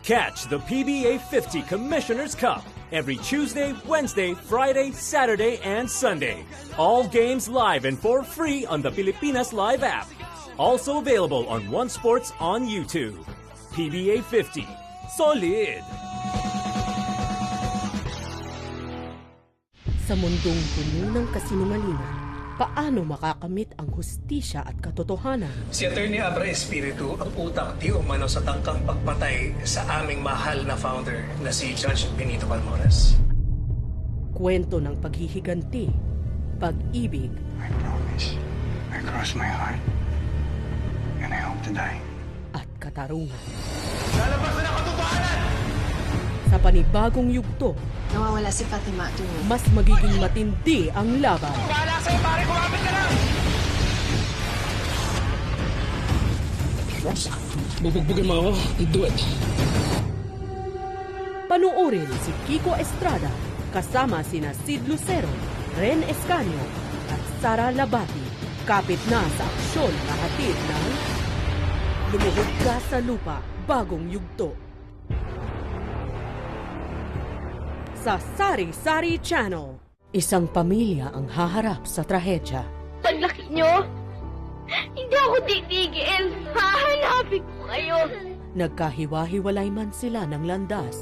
Catch the PBA 50 Commissioner's Cup every Tuesday, Wednesday, Friday, Saturday, and Sunday. All games live and for free on the Pilipinas Live app. Also available on One Sports on YouTube. PBA 50. Solid! Sa mundong puno ng kasinungalingan, paano makakamit ang hustisya at katotohanan? Si Atty. Abra Espiritu ang utak di umano sa tangkang pagpatay sa aming mahal na founder na si Judge Benito Balmores. Kwento ng paghihiganti, pag-ibig, I promise, I cross my heart, and I hope to die. at katarungan. Lalabas na katotohanan! Sa panibagong yugto, Nawawala si Fatima tuwing. mas magiging matindi ang laban. Wala sa'yo pare, kumapit ka lang! Bubugbugin mo ako. Do it. Panuorin si Kiko Estrada kasama sina Sid Lucero, Ren Escanio at Sara Labati. Kapit na sa aksyon na hatid ng Lumuhod Ka sa Lupa, Bagong Yugto. Sa Sari Sari Channel, isang pamilya ang haharap sa trahedya. Paglaki nyo, hindi ako titigil. Hahanapin ko kayo. Nagkahiwa-hiwalay man sila ng landas.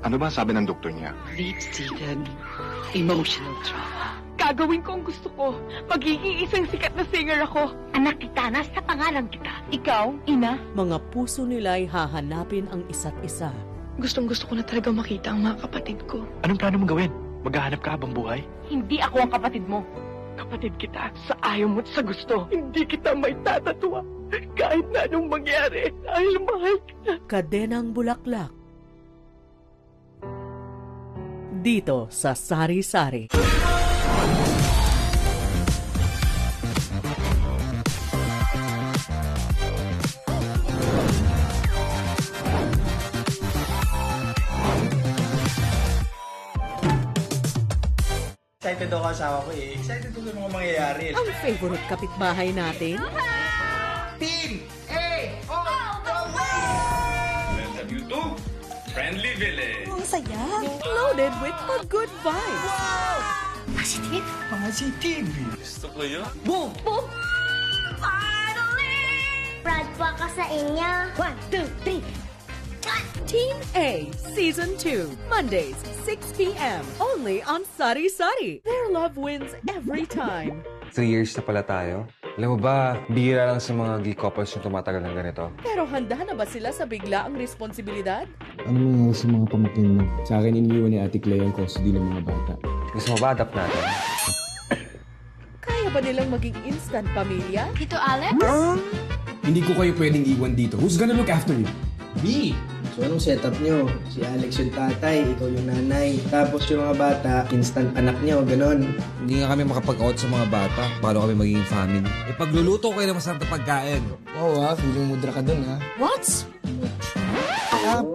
Ano ba sabi ng doktor niya? Deep-seated emotional trauma. Gagawin ko ang gusto ko. Magiging isang sikat na singer ako. Anak kita, nasa pangalan kita. Ikaw, ina, Mga puso nila'y hahanapin ang isa't isa. gustong-gusto ko na talaga makita ang mga kapatid ko. Anong plano mong gawin? Maghahanap ka habang buhay? Hindi ako ang kapatid mo. Kapatid kita sa ayaw mo't sa gusto. Hindi kita may tatatwa. Kahit na anong mangyari. Dahil mahal kita. Kadenang Bulaklak. Dito sa Sari Sari. Excited ako asawa ko eh. Excited ko sa mga mangyayari. Ang favorite kapitbahay natin, Team A! Welcome you to Friendly Village. loaded with the good vibes. Positive! Gusto ko yun. Proud po ako sa inyo. 1, 2, 3. Team A Season 2, Mondays, 6 p.m. Only on Sari Sari. Their love wins every time. 3 years na pala tayo. Alam mo ba, bihira lang sa mga gay couples yung tumatagal ng ganito. Pero handa na ba sila sa biglaang responsibilidad? Ano nangyari sa mga pamangkin mo? Sa akin, iniwan ni Ate Clea ang custody ng mga bata. Gusto mo ba adapt natin? Kaya ba nilang maging instant pamilya? Tito Alex? Hindi ko kayo pwedeng iwan dito. Who's gonna look after you? Me! So anong setup nyo? Si Alex yung tatay, ikaw yung nanay. Tapos yung mga bata, instant anak nyo, ganon. Hindi nga kami makapag-out sa mga bata. Paano kami magiging family? E pagluluto ko kayo ng masarap na pagkain. Oo feeling mudra ka dun What?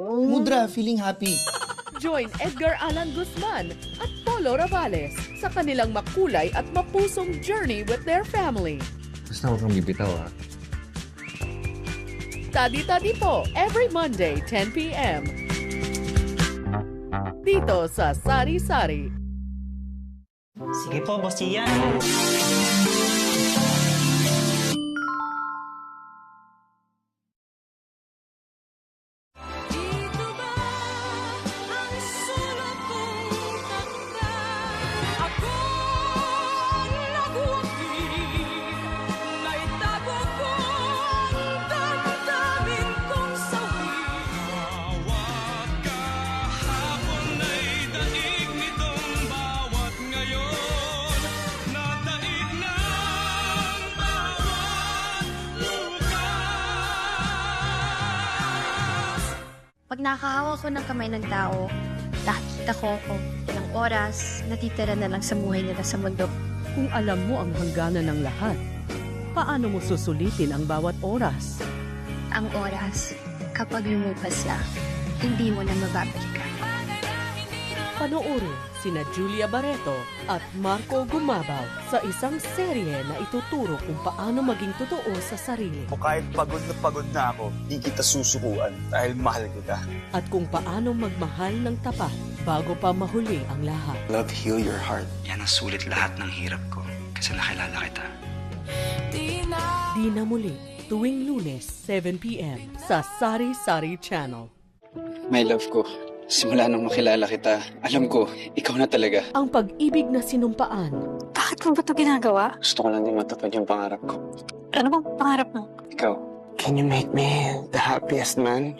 Mudra, feeling happy. Join Edgar Alan Guzman at Polo Ravales sa kanilang makulay at mapusong journey with their family. Basta huwag kang bibitaw, ha? Tadi-tadi po, every Monday, 10 p.m. Dito sa Sari Sari. Sige po, Boss Ian. Pag nakahawak ko ng kamay ng tao, nakikita ko kung ilang oras natitira na lang sa buhay nila sa mundo. Kung alam mo ang hangganan ng lahat, paano mo susulitin ang bawat oras? Ang oras, kapag lumupas na, hindi mo na mababalikan. Panoorin sina Julia Barreto at Marco Gumabaw sa isang serye na ituturo kung paano maging totoo sa sarili. O kahit pagod na ako, di kita susukuan dahil mahal kita. At kung paano magmahal ng tapat bago pa mahuli ang lahat. Love, heal your heart. Yan ang sulit lahat ng hirap ko kasi nakilala kita. Di na muli, tuwing Lunes, 7 p.m. sa Sari Sari Channel. My love ko, simula nung makilala kita, alam ko, ikaw na talaga. Ang pag-ibig na sinumpaan. Bakit mo ba ito ginagawa? Gusto ko lang din matupad yung pangarap ko. Ano bang pangarap mo? Ikaw, can you make me the happiest man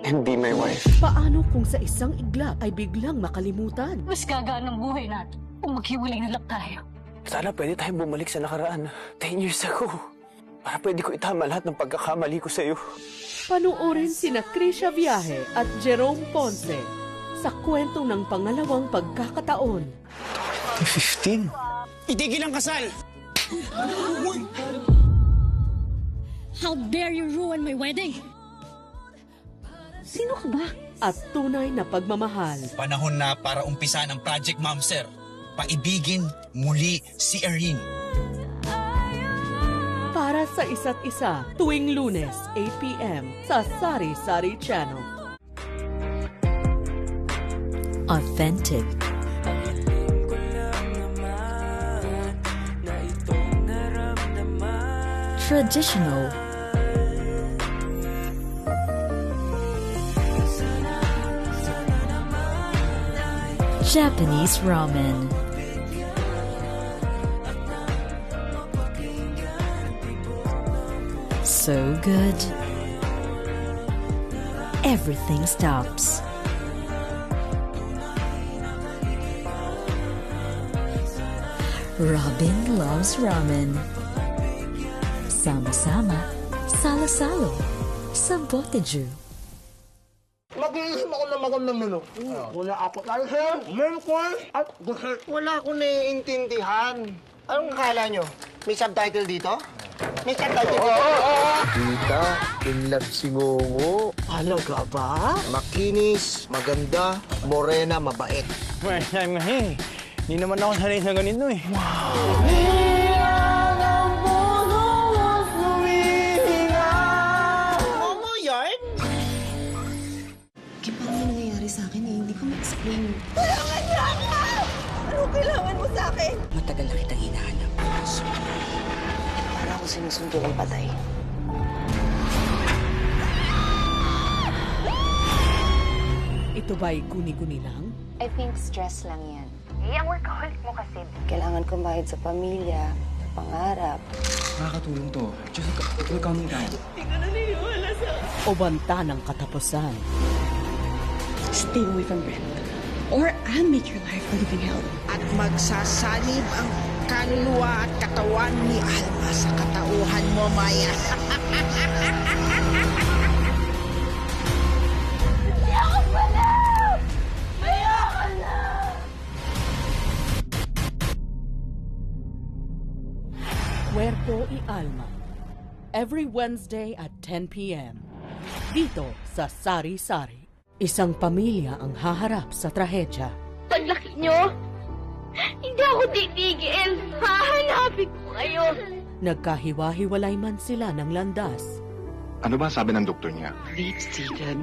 and be my wife? Paano kung sa isang iglap ay biglang makalimutan? Mas gagaan ang buhay natin kung maghiwalay na lang tayo. Sana pwede tayong bumalik sa nakaraan. 10 years ago. Para pwede ko itama lahat ng pagkakamali ko sa'yo. Panuorin sina Krisha Viaje at Jerome Ponce sa kwento ng pangalawang pagkakataon. 15? Itigil ang kasal! How dare you ruin my wedding? Sino ka ba? At tunay na pagmamahal. Panahon na para umpisan ang Project Mom, sir. Paibigin muli si Erin. Para sa isa't isa, tuwing Lunes, 8 p.m. sa Sari Sari Channel. Authentic. Traditional. Japanese ramen. So good. Everything stops. Robin loves ramen. Sama-sama, salo-salo, Samboteju. Mag-iisip ako ng magandang menu. Wala appetizer, main course, at dessert. Wala akong naiintindihan. Anong akala nyo? May subtitle dito? May subtitle dito? Tita, in love si Ngongo. Talaga ba? Makinis, maganda, morena, mabait. First time kasi. Hindi naman ako sanay sa ganito eh. Momo yarn? Paano nangyayari sa akin eh? Hindi ko ma-explain. Kailangan niya ako! Ano kailangan mo sa akin? Matagal na kitang hinahanap. Para ako sinusundo ng patay. Ito ba'y guni-guni lang? I think stress lang yan. Ang workaholic mo kasi. Kailangan kong bayad sa pamilya, sa pangarap. Nakakatulong to. Just ikaw counting down. Hindi ka naniniwala sa... O banta ng katapusan? Stay away from Brent. Or I'll make your life a living hell. At magsasanib ang kaluluwa at katawan ni Alma sa katauhan mo, Maya. Ayoko pa na! Ayoko na! Cuerpo y Alma. Every Wednesday at 10 p.m. Dito sa Sari Sari. Isang pamilya ang haharap sa trahedya. Paglaki nyo, hindi ako titigil. Hahanapin ko kayo. Nagkahiwa-hiwalay man sila ng landas. Ano ba sabi ng doktor niya? Late-seated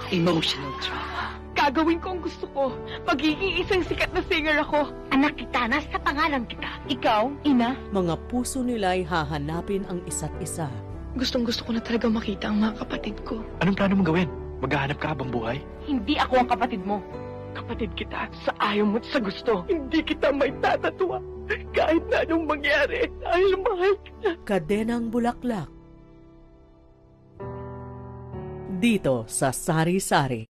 emotional trauma. Gagawin ko ang gusto ko. Magiging isang sikat na singer ako. Anak kita, nasa pangalan kita. Ikaw, ina. Mga puso nila'y hahanapin ang isa't isa. Gustong-gusto ko na talaga makita ang mga kapatid ko. Anong plano mong gawin? Maghahanap ka habang buhay? Hindi ako ang kapatid mo. Kapatid kita sa ayaw mo at sa gusto. Hindi kita may tatatuwa. Kahit na anong mangyari, dahil mahal kita. Kadenang Bulaklak. Dito sa Sari Sari.